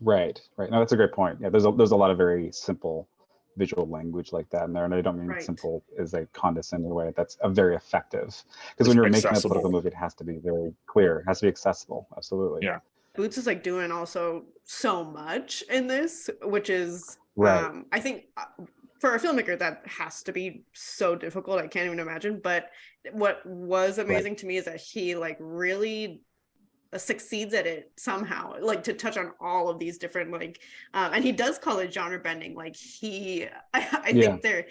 Right. No, that's a great point. Yeah, there's a lot of very simple visual language like that in there, and I don't mean simple as a condescending way. That's a very effective, because when you're making a political movie, it has to be very clear. It has to be accessible. Absolutely. Yeah. Boots is like doing also so much in this, which is I think for a filmmaker that has to be so difficult. I can't even imagine. But what was amazing to me is that he like really succeeds at it somehow, like to touch on all of these different like and he does call it genre bending. Like I think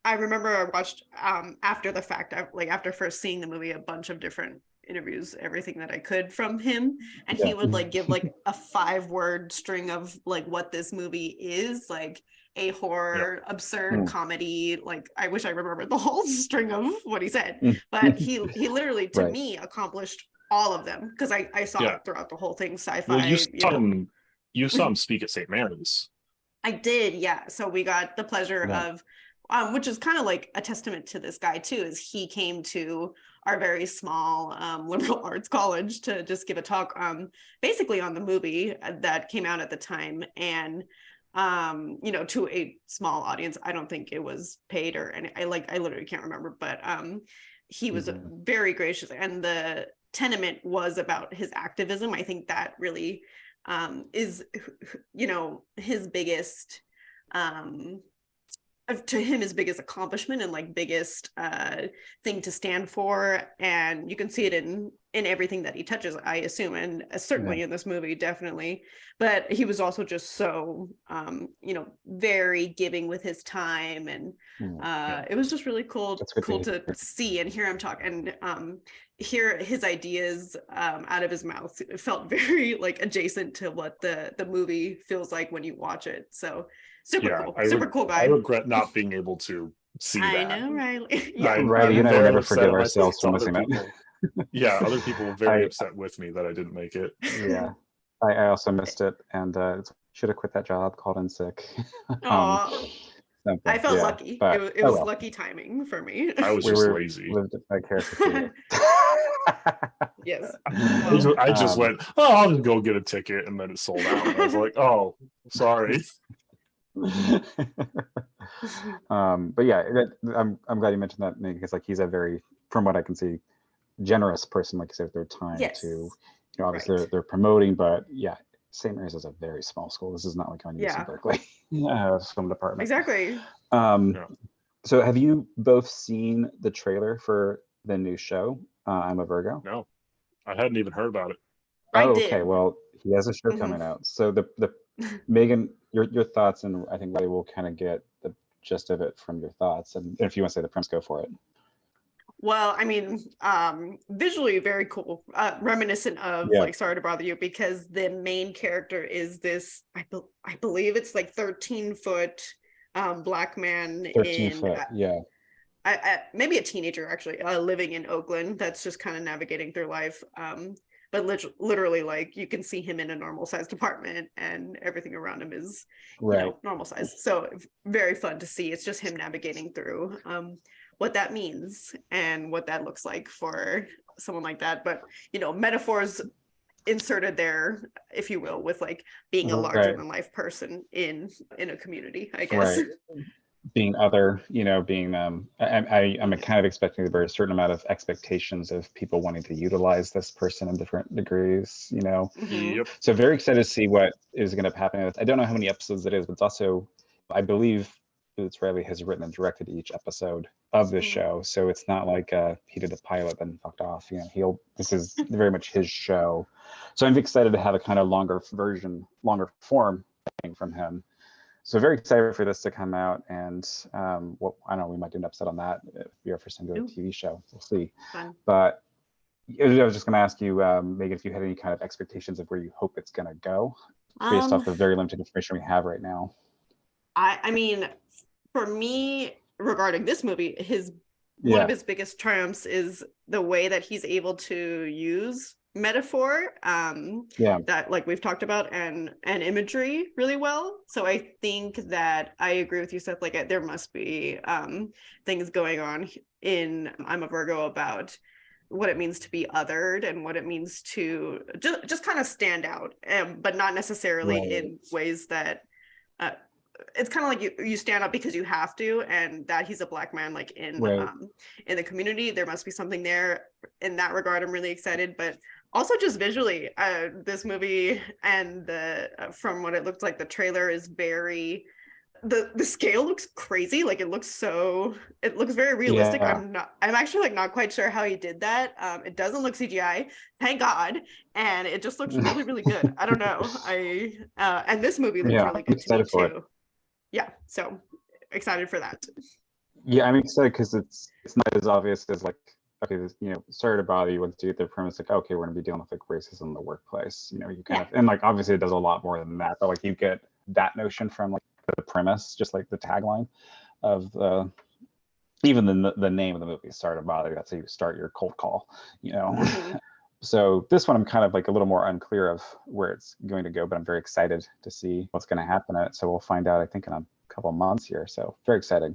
I remember I watched after the fact, after first seeing the movie, a bunch of different interviews, everything that I could from him, and he would like give like a 5-word string of like what this movie is, like a horror absurd comedy. Like I wish I remembered the whole string of what he said, but he literally to me accomplished all of them, because I saw it throughout the whole thing. Sci-fi. Well, you saw him speak at St. Mary's. I did, yeah. So we got the pleasure of which is kind of like a testament to this guy too, is he came to our very small liberal arts college to just give a talk basically on the movie that came out at the time, and to a small audience. I don't think it was paid or any, I literally can't remember, but he was very gracious, and the tenement was about his activism. I think that really is his biggest to him his biggest accomplishment and like biggest thing to stand for, and you can see it in everything that he touches, I assume, and certainly in this movie, definitely. But he was also just so very giving with his time, and it was just really cool to see and hear him talk, and hear his ideas out of his mouth. It felt very like adjacent to what the movie feels like when you watch it. So super cool guy. I regret not being able to see that. I know, Riley. Riley, you and I will never forgive ourselves for missing that. Yeah, other people were very upset with me that I didn't make it. Yeah, I also missed it, and should have quit that job, called in sick. I felt lucky. It was lucky timing for me. I was just lazy. Lived vicariously. Yes. I just went, I'll just go get a ticket, and then it sold out. And I was like, oh, sorry. But yeah, I'm glad you mentioned that, because like he's a very, from what I can see, generous person, like you said, with their time to, obviously they're promoting, but St. Mary's is a very small school. This is not like on UC Berkeley film department. Exactly. So have you both seen the trailer for the new show, I'm a Virgo? No, I hadn't even heard about it. Okay, well, he has a show coming out. So the Megan, your thoughts, and I think Riley will kind of get the gist of it from your thoughts, and if you want to say the premise, go for it. Well, I mean, visually very cool, reminiscent of like Sorry to Bother You, because the main character is this, I believe it's like 13-foot black man 13-foot, maybe a teenager actually, living in Oakland, that's just kind of navigating through life. But literally, like, you can see him in a normal sized apartment, and everything around him is normal size. So very fun to see. It's just him navigating through what that means and what that looks like for someone like that. But metaphors inserted there, if you will, with like being a larger than life person in a community, I guess. Being other, being I'm kind of expecting there to be a certain amount of expectations of people wanting to utilize this person in different degrees, So very excited to see what is going to happen. I don't know how many episodes it is, but it's also, I believe Boots Riley has written and directed each episode of this show, so it's not like he did a pilot and fucked off. This is very much his show, so I'm excited to have a kind of longer form thing from him. So very excited for this to come out, and I don't know, we might do an episode on that if we are first time doing a TV show. We'll see. Fun. But I was just going to ask you, Megan, if you had any kind of expectations of where you hope it's going to go, based off the very limited information we have right now. I mean, for me, regarding this movie, one of his biggest triumphs is the way that he's able to use metaphor that, like we've talked about, and imagery really well. So I think that I agree with you, Seth, like there must be things going on in I'm a Virgo about what it means to be othered and what it means to just kind of stand out, but not necessarily in ways that it's kind of like you stand up because you have to, and that he's a Black man, like in the community, there must be something there in that regard. I'm really excited, but also just visually, this movie and from what it looked like, the trailer is very, the scale looks crazy. Like it looks very realistic. I'm actually like not quite sure how he did that. It doesn't look CGI, thank God, and it just looks really, really good. I don't know. And this movie looks really good to me too. Yeah, so excited for that. Yeah, I'm excited because it's not as obvious as like, okay, this, sorry to bother you, once you get the premise, like, okay, we're gonna be dealing with like racism in the workplace. You kind of, and like obviously it does a lot more than that, but like you get that notion from like the premise, just like the tagline of even the name of the movie, Sorry to Bother You. That's how you start your cold call, Mm-hmm. So this one I'm kind of like a little more unclear of where it's going to go, but I'm very excited to see what's going to happen in it. So we'll find out, I think, in a couple of months here. So very excited.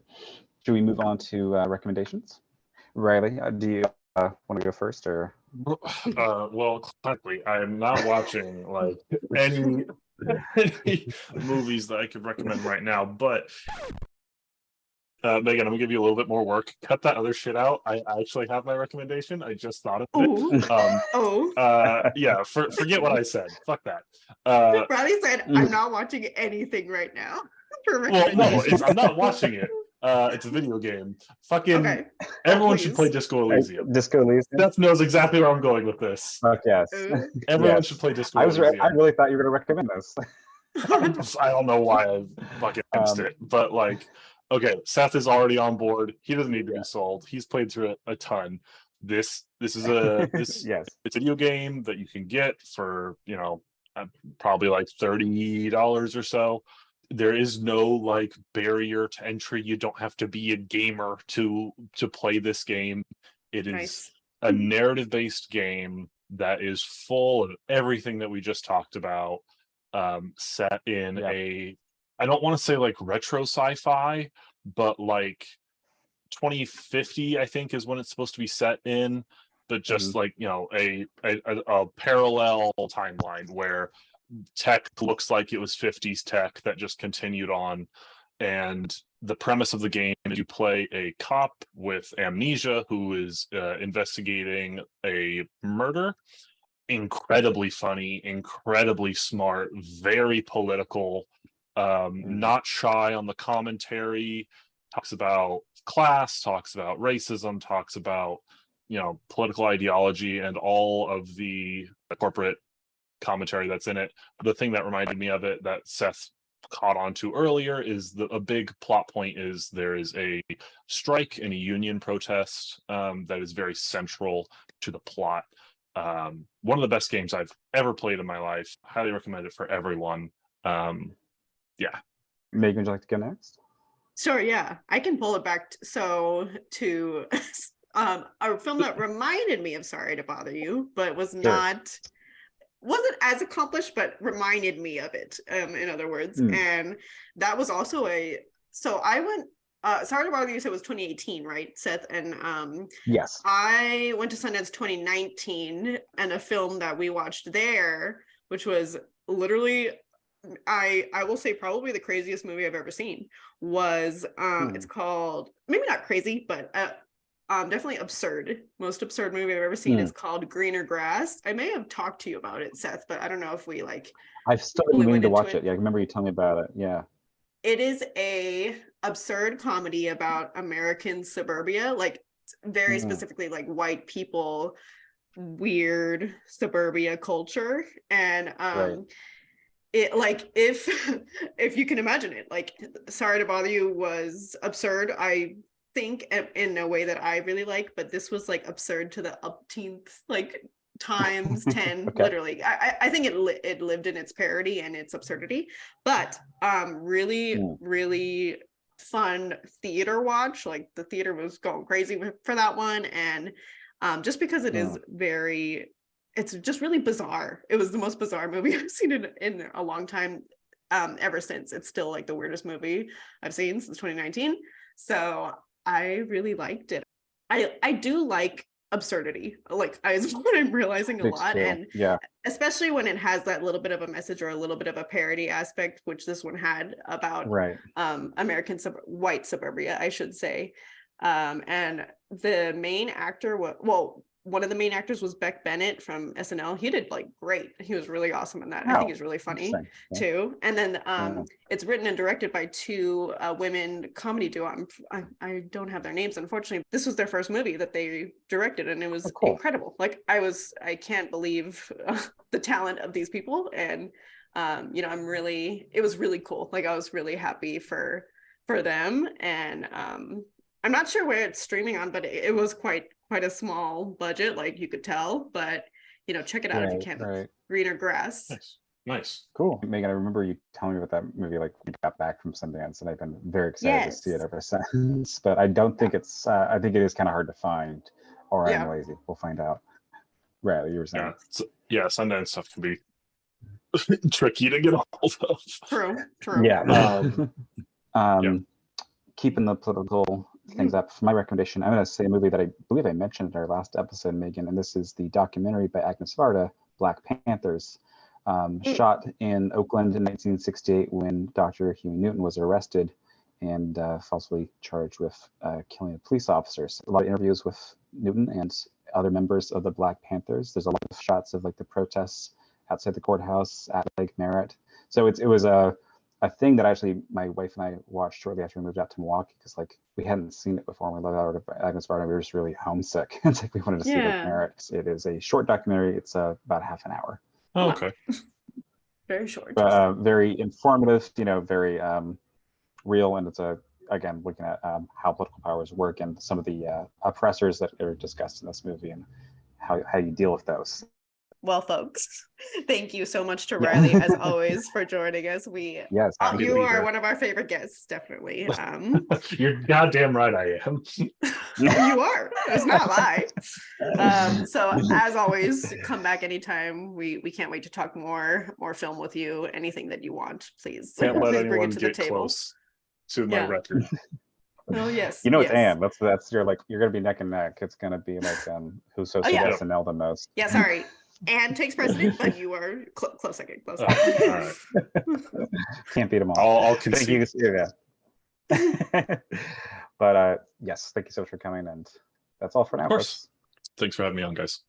Should we move on to recommendations? Riley, do you want to go first, or? Well, classically, I am not watching like any movies that I could recommend right now, but Megan, I'm gonna give you a little bit more work. Cut that other shit out. I actually have my recommendation. I just thought of it. Yeah, forget what I said. Fuck that. Riley said, I'm not watching anything right now. Well, no, I'm not watching it. It's a video game. Fucking everyone should play Disco Elysium. Disco Elysium. Steph knows exactly where I'm going with this. Fuck yes. Everyone should play Disco Elysium. I really thought you were gonna recommend this. I don't know why I fucking missed it, but like, okay, Seth is already on board. He doesn't need to be sold. He's played through it a ton. This is it's a video game that you can get for probably like $30 or so. There is no like barrier to entry. You don't have to be a gamer to play this game. It is a narrative-based game that is full of everything that we just talked about, set in I don't want to say like retro sci-fi, but like 2050, I think, is when it's supposed to be set in, but just like, a parallel timeline where tech looks like it was 50s tech that just continued on. And the premise of the game is you play a cop with amnesia who is investigating a murder. Incredibly funny, incredibly smart, very political, not shy on the commentary, talks about class, talks about racism, talks about political ideology and all of the corporate commentary that's in it. The thing that reminded me of it that Seth caught on to earlier is a big plot point is there is a strike and a union protest that is very central to the plot. One of the best games I've ever played in my life. Highly recommend it for everyone. Yeah. Megan, would you like to go next? Sure, yeah. I can pull it back to a film that reminded me of Sorry to Bother You, but wasn't as accomplished, but reminded me of it, in other words. And that was also so I went, Sorry to Bother You said it was 2018, right, Seth? And yes, I went to Sundance 2019, and a film that we watched there, which was literally, I will say probably the craziest movie I've ever seen, was it's called, maybe not crazy, but definitely absurd. Most absurd movie I've ever seen is called Greener Grass. I may have talked to you about it, Seth, but I don't know if we I've still been meaning to watch it. Yeah, I remember you telling me about it. Yeah. It is a absurd comedy about American suburbia, like very specifically like white people, weird suburbia culture. And it, like, if you can imagine it, like Sorry to Bother You was absurd, I think, in a way that I really like, but this was like absurd to the upteenth, like times 10. Literally. I think it lived in its parody and its absurdity, but really fun theater watch. Like the theater was going crazy for that one, and just because it is it's just really bizarre. It was the most bizarre movie I've seen in a long time. Ever since, it's still like the weirdest movie I've seen since 2019. So I really liked it. I do like absurdity. Like is what I'm realizing a lot. And yeah, especially when it has that little bit of a message or a little bit of a parody aspect, which this one had about American white suburbia, I should say. And the main actor, one of the main actors was Beck Bennett from SNL. He did like great. He was really awesome in that. I think he's really funny too. And then it's written and directed by two women comedy duo. I don't have their names, unfortunately. This was their first movie that they directed, and it was incredible. Like I can't believe the talent of these people. And it was really cool. Like I was really happy for them. And I'm not sure where it's streaming on, but it was quite a small budget, like you could tell. But check it out if you can. Greener grass. Nice, cool. Megan, I remember you telling me about that movie like we got back from Sundance, and I've been very excited to see it ever since. But I don't think it's. I think it is kind of hard to find, or I'm lazy. We'll find out. Riley, you were saying. Sundance stuff can be tricky to get a hold of. True. Yeah. Keeping the political things up, for my recommendation, I'm going to say a movie that I believe I mentioned in our last episode, Megan, and this is the documentary by Agnes Varda, Black Panthers, shot in Oakland in 1968 when Dr. Huey Newton was arrested and falsely charged with killing police officers. A lot of interviews with Newton and other members of the Black Panthers. There's a lot of shots of like the protests outside the courthouse at Lake Merritt. So it was a thing that actually my wife and I watched shortly after we moved out to Milwaukee, because like we hadn't seen it before. And we loved out of Agnes Varda. We were just really homesick. It's like we wanted to see Lake Merritt. It is a short documentary. It's about half an hour. Oh, okay. Very short. Very informative. Very real, and it's again looking at how political powers work and some of the oppressors that are discussed in this movie and how you deal with those. Well, folks, thank you so much to Riley, as always, for joining us. You are one of our favorite guests, definitely. You're goddamn right I am. You are. It's not a lie. So, as always, come back anytime. We can't wait to talk more film with you. Anything that you want, please. Can't let anyone bring it to get the table. Close to my record. Oh yes. It's Anne. That's you're gonna be neck and neck. It's gonna be like who's hosted SNL the most. Yeah, sorry. Anne takes precedent, but you are close second. All right. Can't beat them all. I'll concede. But yes, thank you so much for coming, and that's all for now. Of course. Thanks for having me on, guys.